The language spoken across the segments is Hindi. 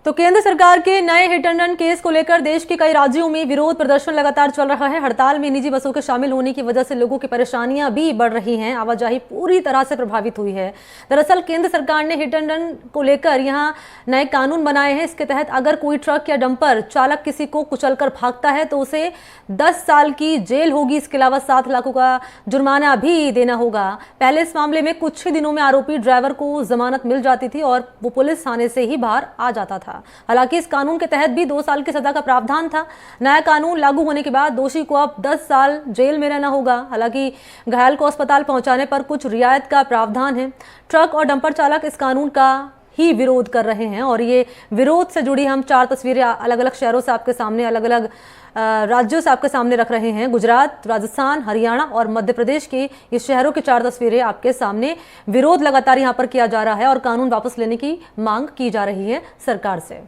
तो केंद्र सरकार के नए हिट एंड रन केस को लेकर देश के कई राज्यों में विरोध प्रदर्शन लगातार चल रहा है। हड़ताल में निजी बसों के शामिल होने की वजह से लोगों की परेशानियां भी बढ़ रही हैं। आवाजाही पूरी तरह से प्रभावित हुई है। दरअसल केंद्र सरकार ने हिट एंड रन को लेकर यहां नए कानून बनाए हैं। इसके तहत अगर कोई ट्रक या डंपर चालक किसी को कुचलकर भागता है तो उसे 10 साल की जेल होगी। इसके अलावा 7 लाख का जुर्माना भी देना होगा। पहले इस मामले में कुछ ही दिनों में आरोपी ड्राइवर को जमानत मिल जाती थी और वो पुलिस थाने से ही बाहर आ जाता था। हालांकि इस कानून के तहत भी 2 साल की सजा का प्रावधान था। नया कानून लागू होने के बाद दोषी को अब 10 साल जेल में रहना होगा। हालांकि घायल को अस्पताल पहुंचाने पर कुछ रियायत का प्रावधान है। ट्रक और डंपर चालक इस कानून का ही विरोध कर रहे हैं और ये विरोध से जुड़ी हम 4 तस्वीरें अलग अलग शहरों से आपके सामने, अलग अलग राज्यों से आपके सामने रख रहे हैं। गुजरात, राजस्थान, हरियाणा और मध्य प्रदेश के ये शहरों की 4 तस्वीरें आपके सामने। विरोध लगातार यहां पर किया जा रहा है और कानून वापस लेने की मांग की जा रही है सरकार से।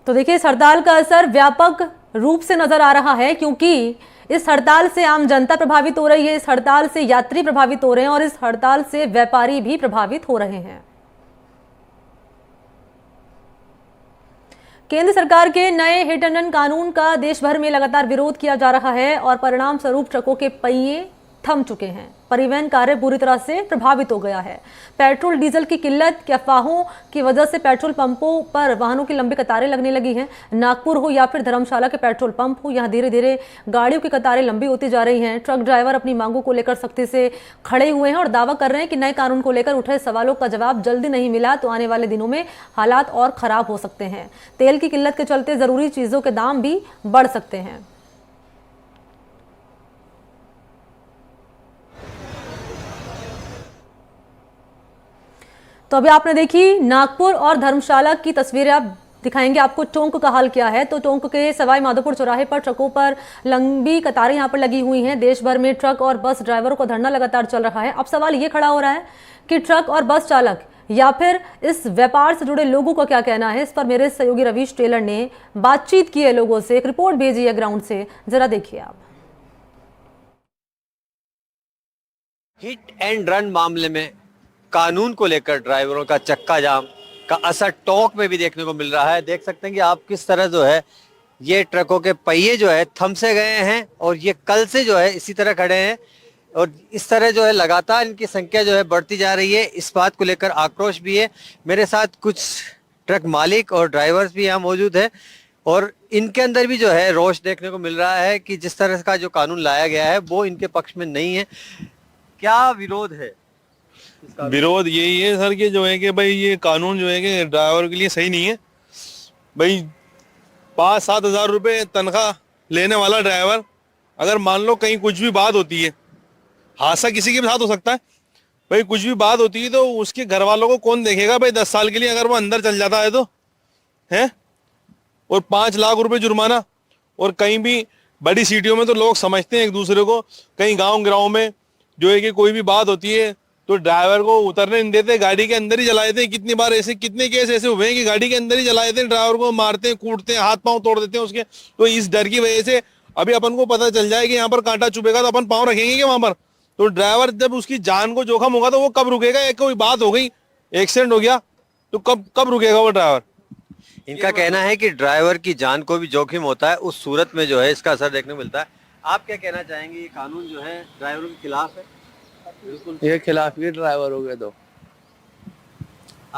तो देखिए, इस हड़ताल का असर व्यापक रूप से नजर आ रहा है क्योंकि इस हड़ताल से आम जनता प्रभावित हो रही है, इस हड़ताल से यात्री प्रभावित हो रहे हैं और इस हड़ताल से व्यापारी भी प्रभावित हो रहे हैं। केंद्र सरकार के नए हिट एंड रन कानून का देश भर में लगातार विरोध किया जा रहा है और परिणाम स्वरूप ट्रकों के पहिए थम चुके हैं। परिवहन कार्य बुरी तरह से प्रभावित हो गया है। पेट्रोल डीजल की किल्लत की अफवाहों की वजह से पेट्रोल पंपों पर वाहनों की लंबी कतारें लगने लगी हैं। नागपुर हो या फिर धर्मशाला के पेट्रोल पंप हो, यहाँ धीरे धीरे गाड़ियों की कतारें लंबी होती जा रही हैं। ट्रक ड्राइवर अपनी मांगों को लेकर सख्ती से खड़े हुए हैं और दावा कर रहे हैं कि नए कानून को लेकर उठे सवालों का जवाब जल्दी नहीं मिला तो आने वाले दिनों में हालात और खराब हो सकते हैं। तेल की किल्लत के चलते जरूरी चीजों के दाम भी बढ़ सकते हैं। तो अभी आपने देखी नागपुर और धर्मशाला की तस्वीरें। आप दिखाएंगे आपको टोंक का हाल क्या है। तो टोंक के सवाई माधोपुर चौराहे पर ट्रकों पर लंबी कतारें यहां पर लगी हुई हैं। देश भर में ट्रक और बस ड्राइवरों का धरना लगातार चल रहा है। अब सवाल ये खड़ा हो रहा है कि ट्रक और बस चालक या फिर इस व्यापार से जुड़े लोगों का क्या कहना है। इस पर मेरे सहयोगी रवीश टेलर ने बातचीत की है लोगों से, एक रिपोर्ट भेजी है ग्राउंड से, जरा देखिए आप। हिट एंड रन मामले में कानून को लेकर ड्राइवरों का चक्का जाम का असर टोंक में भी देखने को मिल रहा है। देख सकते हैं कि आप किस तरह जो है ये ट्रकों के पहिए जो है थम से गए हैं और ये कल से जो है इसी तरह खड़े हैं और इस तरह जो है लगातार इनकी संख्या जो है बढ़ती जा रही है। इस बात को लेकर आक्रोश भी है। मेरे साथ कुछ ट्रक मालिक और ड्राइवर्स भी यहाँ मौजूद है और इनके अंदर भी जो है रोष देखने को मिल रहा है कि जिस तरह का जो कानून लाया गया है वो इनके पक्ष में नहीं है। क्या विरोध है? विरोध यही है सर कि जो है कि भाई ये कानून जो है कि ड्राइवर के लिए सही नहीं है। भाई 5-7 हज़ार रुपये तनख्वाह लेने वाला ड्राइवर अगर मान लो कहीं कुछ भी बात होती है, हादसा किसी के भी साथ हो सकता है, भाई कुछ भी बात होती है तो उसके घर वालों को कौन देखेगा भाई 10 साल के लिए अगर वो अंदर चल जाता है तो है। और 5 लाख रुपए जुर्माना। और कहीं भी बड़ी सिटियों में तो लोग समझते हैं एक दूसरे को, कहीं गाँव में जो है कि कोई भी बात होती है तो ड्राइवर को उतरने नहीं देते, गाड़ी के अंदर ही जला देते हैं। कितनी बार ऐसे कितने केस ऐसे हुए हैं कि गाड़ी के अंदर ही जला देते हैं, ड्राइवर को मारते हैं, कूटते हैं, हाथ पांव तोड़ देते हैं उसके। तो इस डर की वजह से अभी अपन को पता चल जाए कि यहाँ पर कांटा चुभेगा तो अपन पांव रखेंगे क्या वहां पर? तो ड्राइवर जब उसकी जान को जोखम होगा तो वो कब रुकेगा? एक कोई बात हो गई, एक्सीडेंट हो गया तो कब रुकेगा वो ड्राइवर? इनका कहना है कि ड्राइवर की जान को भी जोखिम होता है, उस सूरत में जो है इसका असर देखने को मिलता है। आप क्या कहना चाहेंगे? ये कानून जो है ड्राइवरों के खिलाफ है? बिल्कुल ये खिलाफ ही ड्राइवर हो गए तो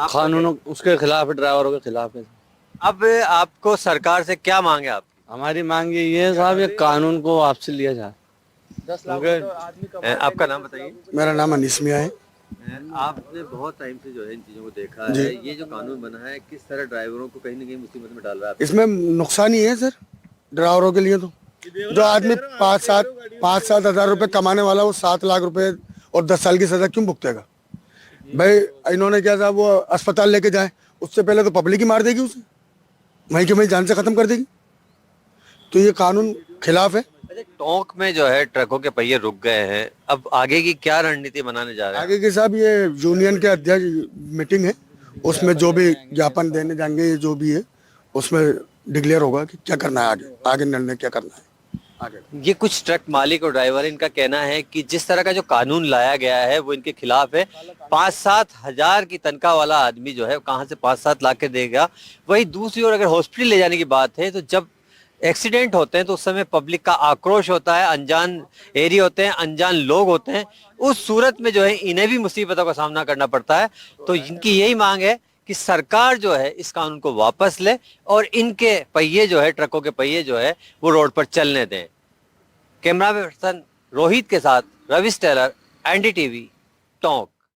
कानून उसके खिलाफ है, ड्राइवरों के खिलाफ है। अब आपको सरकार से क्या मांगे? आप हमारी मांग ये है साहब, ये कानून को वापस लिया जाए। 10 लाख। आपका नाम बताइए। मेरा नाम अनीस मियां है। आपने बहुत टाइम से जो है इन चीजों को देखा है। ये जो कानून बना है किस तरह ड्राइवरों को कहीं ना कहीं मुसीबत में डाल रहा है? इसमें नुकसान ही है सर ड्राइवरों के लिए। तो जो आदमी 5-7 हज़ार रुपए कमाने वाला वो 7 लाख रुपए और 10 साल की सजा क्यों भुगतेगा? भाई इन्होंने क्या था, वो अस्पताल लेके जाए उससे पहले तो पब्लिक ही मार देगी उसे, वहीं की वहीं जान से खत्म कर देगी। तो ये कानून खिलाफ है। टोंक में जो है ट्रकों के पहिए रुक गए हैं, अब आगे की क्या रणनीति बनाने जा रहे हैं? आगे के साहब ये यूनियन के अध्यक्ष मीटिंग है, उसमें जो भी ज्ञापन देने जाएंगे, जो भी है उसमें डिक्लेयर होगा कि क्या करना है, आगे निर्णय क्या करना है। आगे ये कुछ ट्रक मालिक और ड्राइवर, इनका कहना है कि जिस तरह का जो कानून लाया गया है वो इनके खिलाफ है। 5-7 हजार की तनख्वाह वाला आदमी जो है कहाँ से 5-7 लाख के देगा। वही दूसरी ओर अगर हॉस्पिटल ले जाने की बात है तो जब एक्सीडेंट होते हैं तो उस समय पब्लिक का आक्रोश होता है, अनजान एरिया होते हैं, अनजान लोग होते हैं, उस सूरत में जो है इन्हें भी मुसीबतों का सामना करना पड़ता है। तो इनकी यही मांग है कि सरकार जो है इस कानून को वापस ले और इनके पहिए जो है, ट्रकों के पहिए जो है वो रोड पर चलने दें। कैमरा पर्सन रोहित के साथ रविश टेलर, एनडीटीवी, टोंक।